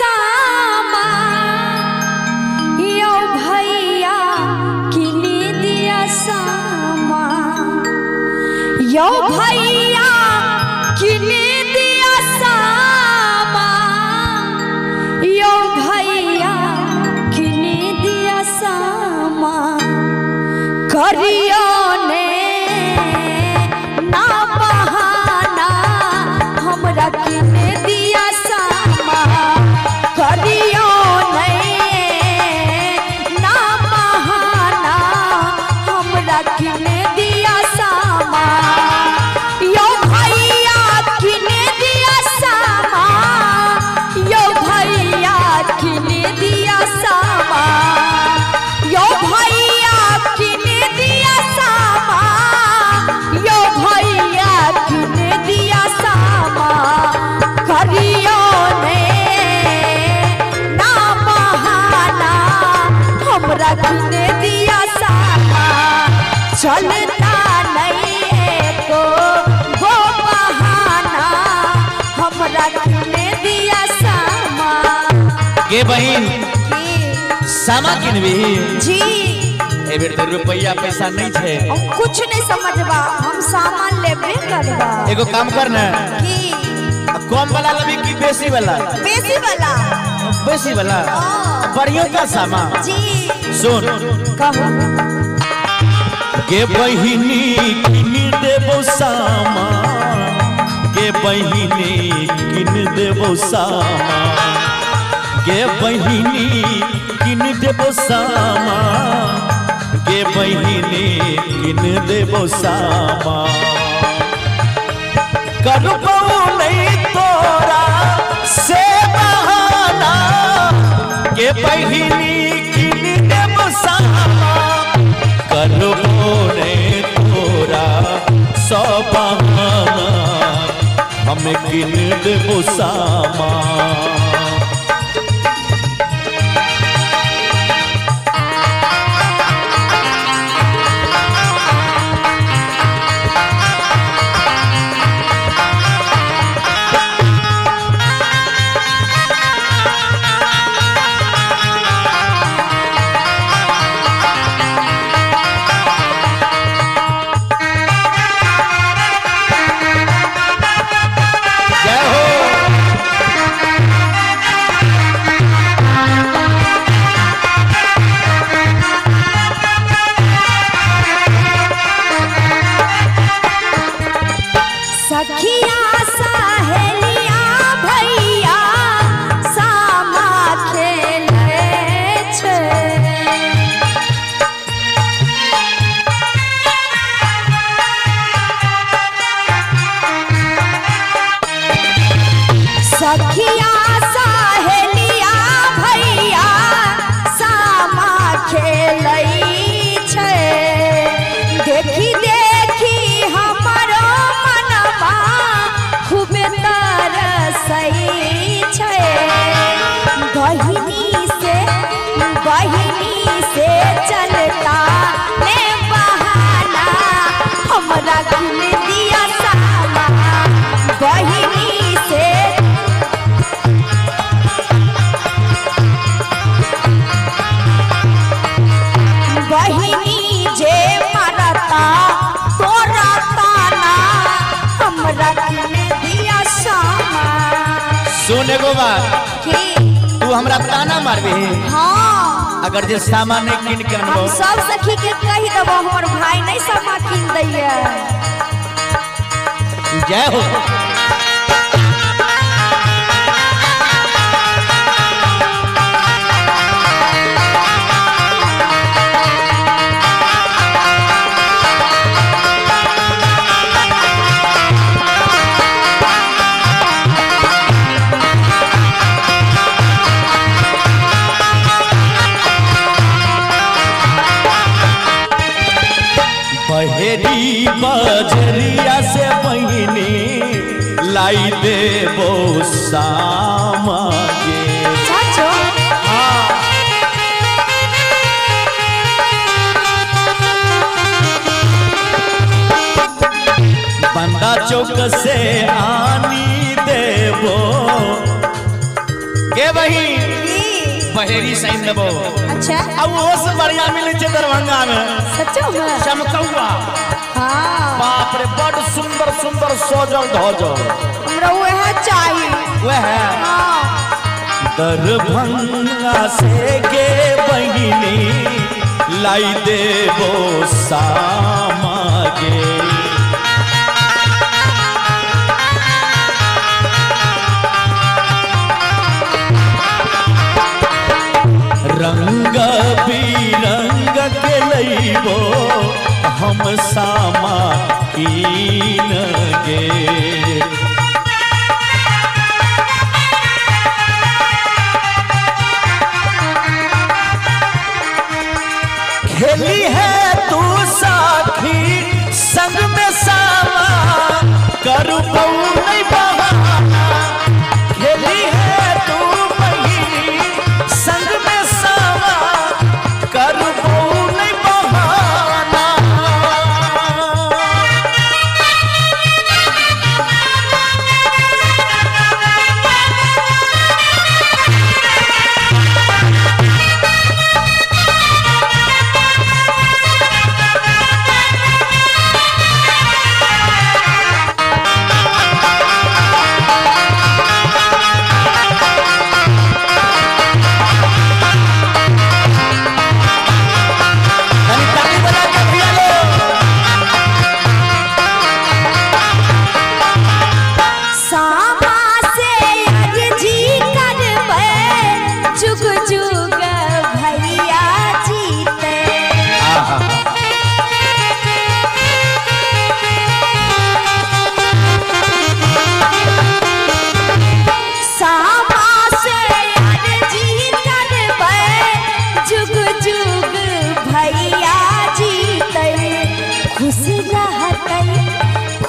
सामा यो भैया किने दिया सामा यो भैया किने दिया सामा यो भैया किने दिया सामा करियो ने ना बहाना हमरा किने दिया सामा करियो ने ना बहाना हमरा किने दिया सामा यो भैया किने दिया सामा यो भैया किने दिया सामा यो भैया किने दिया सामा यो भैया किने दिया सामा करियो ने ना बहाना हमरा किने दिया सामा चलता नहीं को वो बहाना हमरा किने दिया सामा के बहन सामा किनबी जी ए बेर तो रुपया पैसा नहीं छे हम कुछ नहीं समझबा हम सामान लेबे करबा एगो काम कर ना की कम वाला लेबी कि बेसी वाला बेसी वाला बढ़िया का सामा जी सुन कहो के बहिनी किन देबो सामा के बहिनी किन देबो सामा के बहिनी किन देबो सामा के बहिनी किन देबो सामा करबो नहीं तोरा से बहाना के बहिनी किन देबो सामा करबो नहीं तोरा से बहाना हम किन देबो सामा सखिया सहेलिया भैया सामा खेले छे सखिया सहेलिया भैया सामा खेले छे देखी देखी हमरो मनवा खूबे तरसई छे बहिनी से चलता ने बहाना हमरा किने दिया सामा बहिनी से बहिनी जे मरता तोरा ताना हमरा किने दिया सामा सुन एगो बात की तू हमरा ताना मारबी हाँ अगर जे सामान नहीं किन के अनबो हम सब सखी के कही देबो हमर भाई नहीं सामा किन दैया जय हो बहेरी बजरिया से बहिनी लाई देबो सामा गे चाचो बंदा चौक से आनी देबो गे बही ई, बहेरी सही देबो। अच्छा अब वो से बढ़िया मिले छे दरभंगा में सच्चो में चमकौआ। हाँ बाप रे बड़ सुंदर सुंदर सजल धजल। हमरा वह चाहिए वह है हाँ दरभंगा से गे बहिनी लाई देबो सामा गे। रंग बिरंग के लइबो हम सामा कीन गे। खेली है तू साखी संग में सामा करू नहीं बहाना। खेली है तू बहिनी संग में सामा करू नहीं बहाना।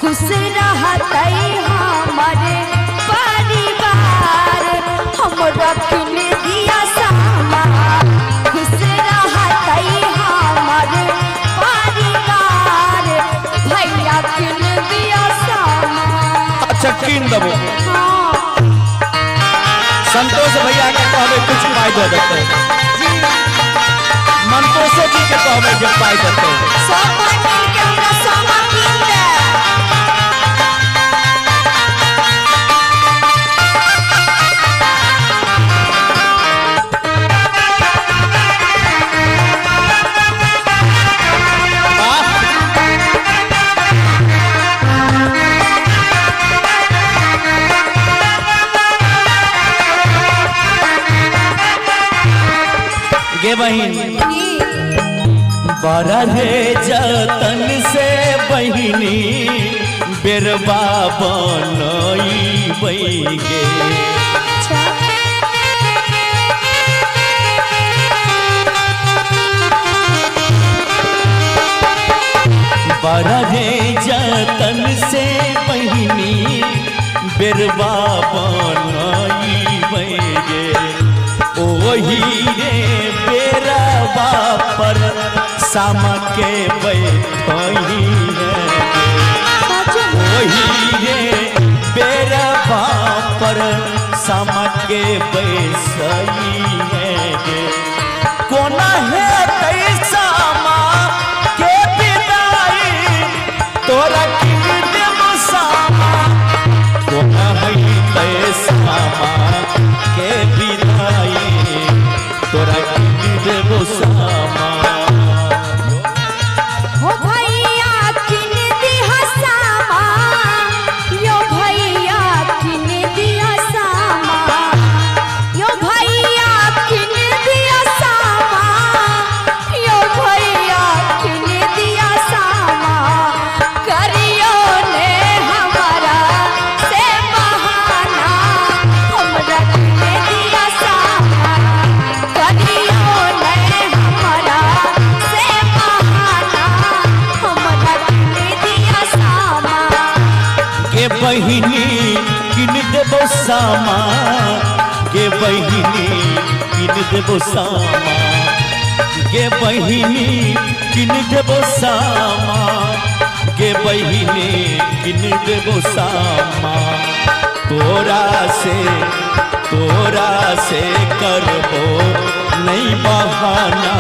खुश रहतै हमारे परिवार हम रखन दिया सामा। खुश रहतै हमारे परिवार भैया किन दिया सामा। अच्छा किन देबो हाँ संतोष भैया के कहबे कुछ पाई दे देते। मनतोषो जी के कहबे जे पाई देते। सब कोई मिल के हमरा सामा किन दे। गे बहिन बड़ा रे जतन से बहिनी बेरबा बनई बैगे। बड़ा रे जतन से बहिनी बेरबा बनई बैगे। ओही रे बेरबा पर सामा के बैठई है। ओही रे बेरबा पर सामा के बैसई है। कोना है तैसा माँ के विदाई तोरा किन देबो सामा। कोना है तैसा माँ के विदाई तोरा किन देबो सामा। हो भैया किन दिया सामा यो भैया किन दिया सामा यो भैया किन दिया सामा यो भैया किन दिया सामा। करियो ने हमारा से बहाना हमरा किन दिया सामा। करियो ने हमारा से बहाना हमरा किन दिया सामा। के बहिनी किन देबो सामा। के बहिनी किन देबो सामा। के बहिनी किन देबो सामा। के बहिनी किन देबो सामा। तोरा से तोरा से करबो नहीं बहाना